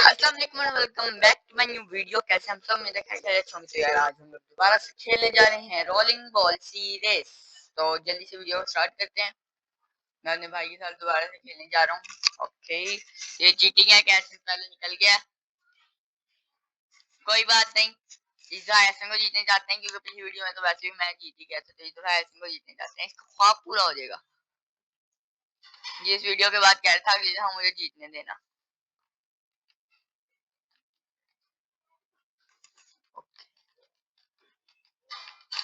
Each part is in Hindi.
अस्सलाम वालेकुम और welcome back to my new video. कैसे हम सब मेरे ख्याल से यार आज हम लोग दोबारा से खेलने जा रहे हैं रोलिंग बॉल सीरीज। तो जल्दी से वीडियो स्टार्ट करते हैं। मैं अपने भाई के साथ दोबारा से खेलने जा रहा हूँ। ओके, ये चीटिंग है, कैसे पहले निकल गया, कोई बात नहीं। इस बार ऐसे को जीतने जाते हैं क्योंकि पिछली वीडियो में तो वैसे भी मैं जीत ही गया था, तो इस बार ऐसे को जीतने जाते हैं। इसका ख्वाब पूरा हो जाएगा। ये इस वीडियो के बाद कह रहा था अगली दफा मुझे जीतने देना।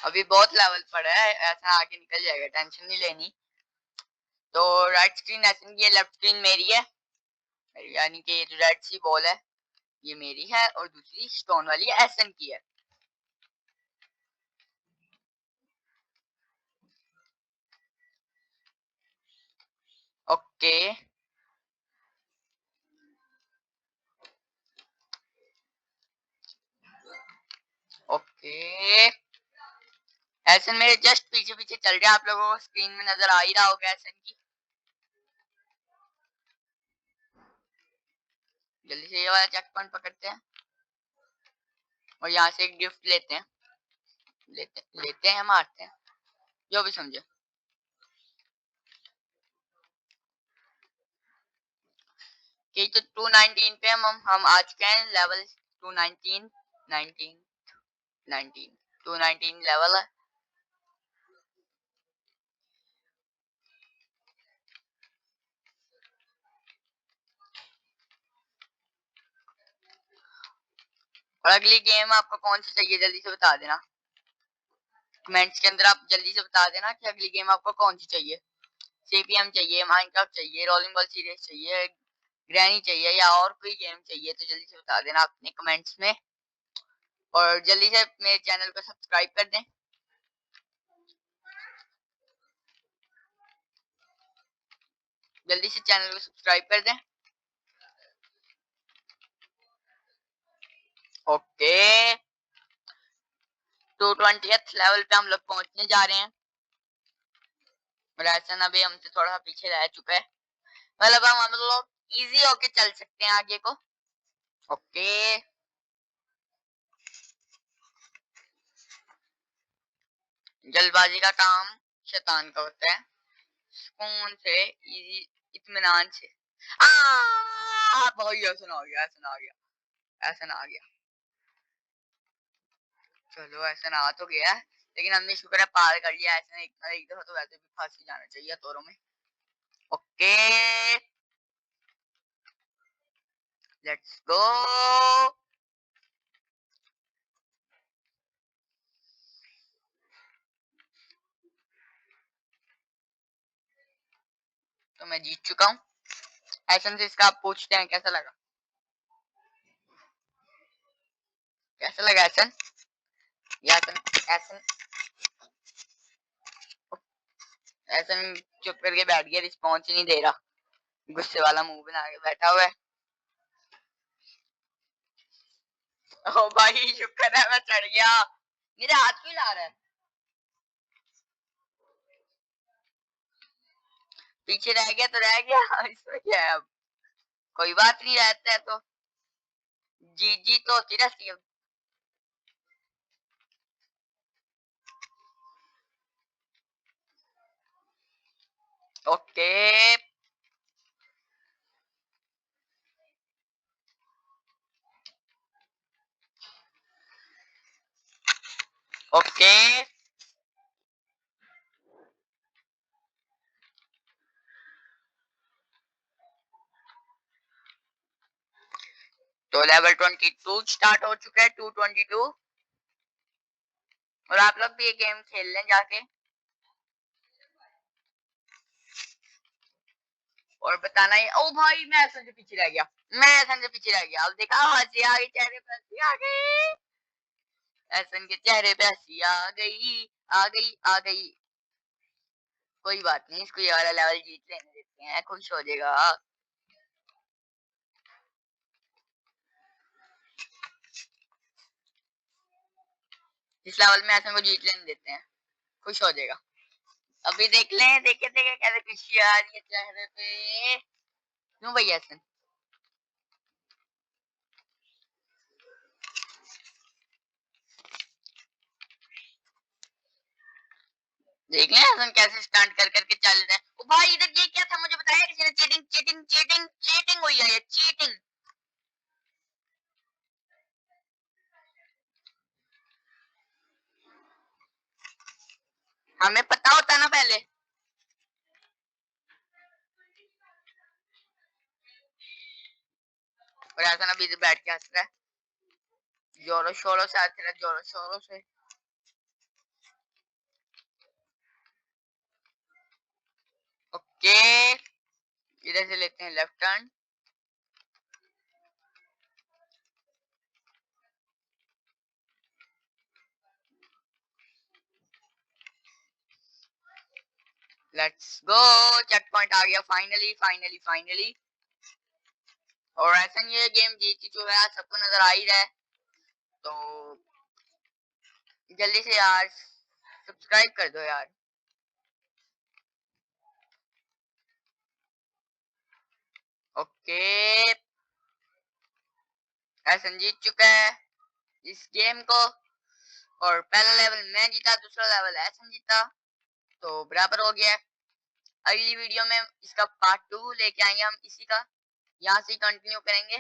अभी बहुत लेवल पड़ा है, ऐसा आगे निकल जाएगा, टेंशन नहीं लेनी। तो राइट स्क्रीन एसन की है, लेफ्ट स्क्रीन मेरी है, यानी कि रेड सी बॉल है ये मेरी है और दूसरी स्टोन वाली एसन की है। ओके ओके, एसन मेरे जस्ट पीछे पीछे चल रहा है, आप लोगों को स्क्रीन में नजर आ ही रहा होगा एसन की। जल्दी से ये वाला चेक पॉइंट पकड़ते हैं और यहाँ से एक गिफ्ट लेते हैं, लेते हैं, मारते हैं, जो भी समझे। कि तो 219 पे हम आ चुके हैं, लेवल 219, 19 19 219 लेवल है। और अगली गेम आपको कौन सी चाहिए जल्दी से बता देना कमेंट्स के अंदर। आप जल्दी से बता देना कि अगली गेम आपको कौन सी चाहिए। सीपीएम चाहिए, माइनक्राफ्ट चाहिए, रोलिंग बॉल सीरीज चाहिए, ग्रैनी चाहिए या और कोई गेम चाहिए, तो जल्दी से बता देना अपने कमेंट्स में। और जल्दी से मेरे चैनल को सब्सक्राइब कर दें। जल्दी से चैनल को सब्सक्राइब कर दें। ओके, 220th लेवल पे हम लोग पहुंचने जा रहे हैं। राशन अभी हमसे थोड़ा पीछे रह चुका है, मतलब हम लोग इजी होके चल सकते हैं आगे को। ओके, जल्दबाजी का काम शैतान का होता है, सुकून से, इजी, इत्मीनान से। भाई ऐसा आ गया, ऐसा आ गया, ऐसा आ गया। चलो ऐसा आ तो गया, लेकिन हमने शुक्र है पार कर लिया। ऐसा एक दफा तो वैसे भी फंस ही जाना चाहिए तोरों में। Okay, let's go. तो मैं जीत चुका हूँ। ऐसा से इसका आप पूछते हैं कैसा लगा, कैसा लगा ऐसा, ऐसा ऐसा ऐसा चुप करके बैठ गया, रिस्पॉन्स ही नहीं दे रहा, गुस्से वाला मुंह बना के बैठा हुआ है। ओ भाई शुक्र है मैं चढ़ गया। मेरे हाथ क्यों ला रहा है, पीछे रह गया तो रह गया, इसमें क्या है अब, कोई बात नहीं, रहता है तो जीत जीत तो होती रहती है। ओके ओके, तो लेवल 22 स्टार्ट हो चुका है, 222। और आप लोग भी ये गेम खेल लें जाके और बताना ही। ओ भाई मैं ऐसा से पीछे रह गया, मैं ऐसा से पीछे रह गया, अब देखा हंसी आ गई चेहरे पे, हंसी आ गई, ऐसा के चेहरे पे हंसी आ गई, आ गई, आ गई। कोई बात नहीं, इसको ये वाला लेवल जीत लेने देते हैं, खुश हो जाएगा। इस लेवल में ऐसा को जीत लेने देते हैं, खुश हो जाएगा। अभी देख लें, देखे देखे कैसे खुशी आ रही है चेहरे पे। क्यों भैया ऐसा, देख लें हसन कैसे स्टंट कर करके चल रहे हैं। ओ भाई इधर ये क्या था मुझे बताया किसी ने? चीटिंग चीटिंग चीटिंग चीटिंग हुई है, ये चीटिंग। हमें पता होता ना पहले। और हसन अभी इधर बैठ के हंस रहा है, जोरों शोरों से हंस रहा है, जोरों शोरों से। ओके, इधर से लेते हैं left turn. Let's go, checkpoint आ गया फाइनली फाइनली फाइनली। और ऐसा ये गेम जीत चुका है, सबको नजर आ ही रहा है। तो जल्दी से यार सब्सक्राइब कर दो यार। ओके, ऐसा जीत चुका है इस गेम को। और पहला लेवल मैं जीता, दूसरा लेवल ऐसा जीता, तो बराबर हो गया। अगली वीडियो में इसका पार्ट 2 लेके आएंगे हम इसी का, यहाँ से कंटिन्यू करेंगे।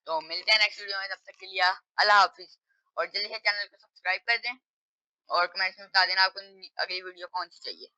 तो मिलते हैं नेक्स्ट वीडियो में, तब तक के लिए अल्लाह हाफिज। और जल्दी से चैनल को सब्सक्राइब कर दें और कमेंट्स में बता देना आपको अगली वीडियो कौन सी चाहिए।